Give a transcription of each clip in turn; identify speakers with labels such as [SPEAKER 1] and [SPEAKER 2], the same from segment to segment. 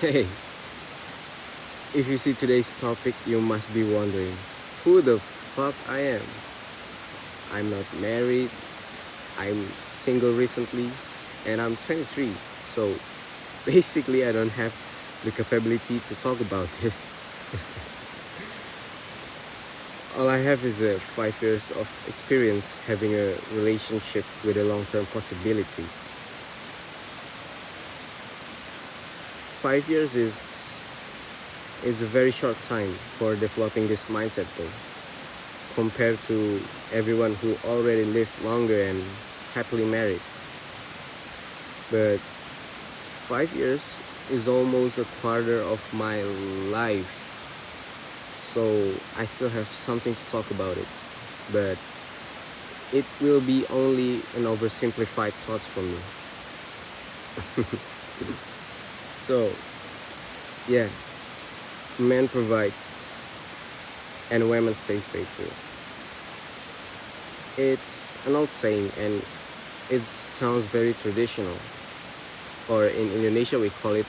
[SPEAKER 1] Hey, if you see today's topic, you must be wondering who the fuck I am. I'm not married, I'm single recently, and I'm 23. So basically, I don't have the capability to talk about this. All I have is 5 years of experience having a relationship with a long-term possibilities. 5 years is a very short time for developing this mindset though, compared to everyone who already lived longer and happily married. But 5 years is almost a quarter of my life, so I still have something to talk about it. But it will be only an oversimplified thoughts from me. So yeah, man provides and women stays faithful. It's an old saying and it sounds very traditional. Or in Indonesia we call it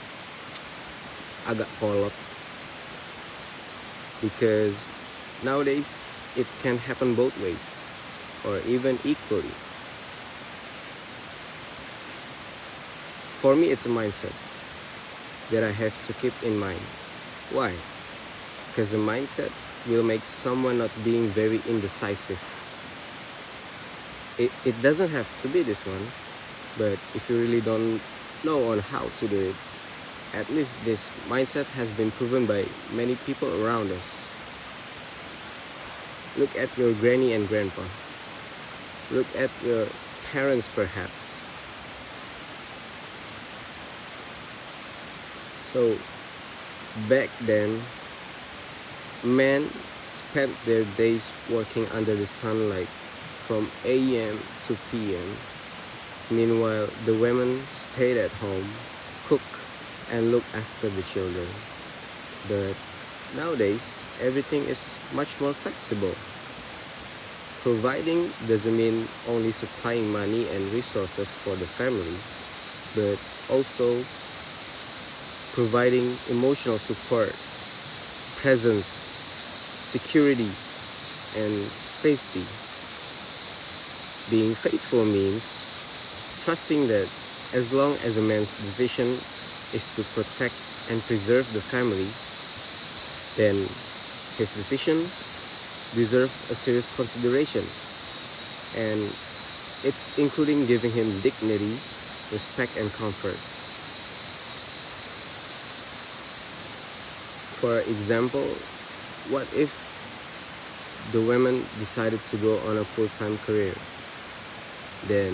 [SPEAKER 1] agak kolot, because nowadays it can happen both ways or even equally. For me, it's a mindset that I have to keep in mind. Why? Because the mindset will make someone not being very indecisive. It doesn't have to be this one, but if you really don't know on how to do it, at least this mindset has been proven by many people around us. Look at your granny and grandpa. Look at your parents perhaps. So back then, men spent their days working under the sunlight from AM to PM. Meanwhile, the women stayed at home, cooked, and looked after the children. But nowadays, everything is much more flexible. Providing doesn't mean only supplying money and resources for the family, but also providing emotional support, presence, security, and safety. Being faithful means trusting that as long as a man's decision is to protect and preserve the family, then his decision deserves a serious consideration. And it's including giving him dignity, respect, and comfort. For example, what if the women decided to go on a full-time career? Then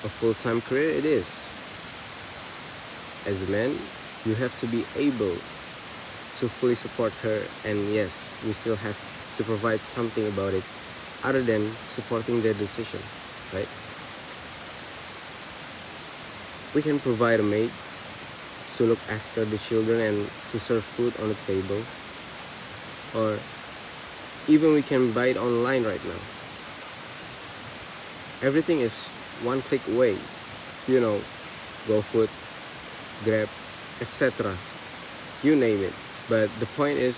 [SPEAKER 1] a full-time career it is. As a man, you have to be able to fully support her, and yes, we still have to provide something about it other than supporting their decision, right? We can provide a maid to look after the children and to serve food on the table, or even we can buy it online right now. Everything is one click away, you know, GoFood, Grab, etc. You name it. But the point is,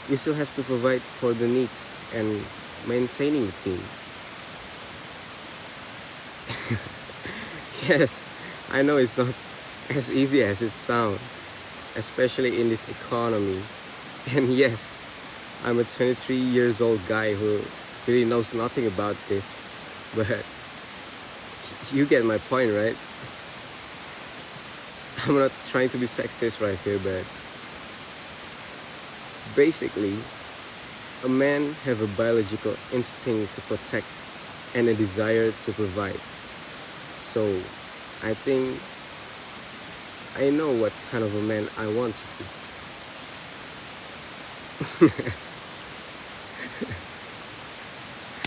[SPEAKER 1] we still have to provide for the needs and maintaining the team. Yes, I know it's not as easy as it sounds, especially in this economy. And yes, I'm a 23 years old guy who really knows nothing about this, but you get my point, right? I'm not trying to be sexist right here, but basically, a man have a biological instinct to protect and a desire to provide. So I think I know what kind of a man I want to be.